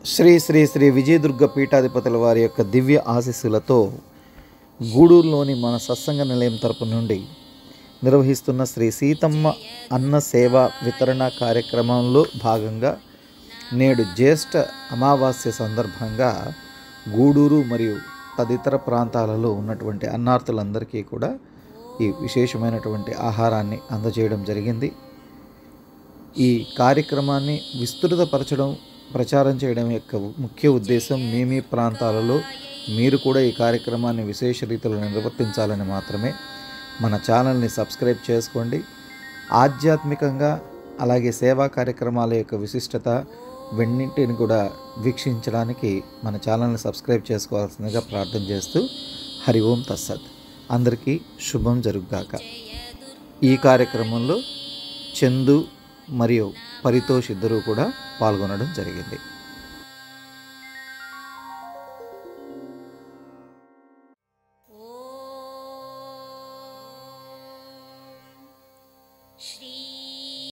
శ్రీ శ్రీ శ్రీ విజయదుర్గ పీఠాధిపతుల వారి యొక్క దివ్య ఆశీస్సులతో గూడూరులోని మన సత్సంగ నిలయం తరపు నుండి నిర్వహిస్తున్న శ్రీ సీతమ్మ అన్న సేవ వితరణ కార్యక్రమంలో భాగంగా నేడు జ్యేష్ఠ అమావాస్య సందర్భంగా గూడూరు మరియు తదితర ప్రాంతాలలో ఉన్నటువంటి అన్నార్థులందరికీ కూడా ఈ విశేషమైనటువంటి ఆహారాన్ని అందజేయడం జరిగింది. ఈ కార్యక్రమాన్ని విస్తృతపరచడం, ప్రచారం చేయడం యొక్క ముఖ్య ఉద్దేశం మీ ప్రాంతాలలో మీరు కూడా ఈ కార్యక్రమాన్ని విశేష రీతిలో నిర్వర్తించాలని మాత్రమే. మన ఛానల్ని సబ్స్క్రైబ్ చేసుకోండి. ఆధ్యాత్మికంగా అలాగే సేవా కార్యక్రమాల యొక్క విశిష్టత వెన్నింటిని కూడా వీక్షించడానికి మన ఛానల్ని సబ్స్క్రైబ్ చేసుకోవాల్సిందిగా ప్రార్థన చేస్తూ హరి ఓం తస్సత్. అందరికీ శుభం జరుగుగాక. ఈ కార్యక్రమంలో చందు మరియు పరితోష్ ఇద్దరూ కూడా పాల్గొనడం జరిగింది. శ్రీ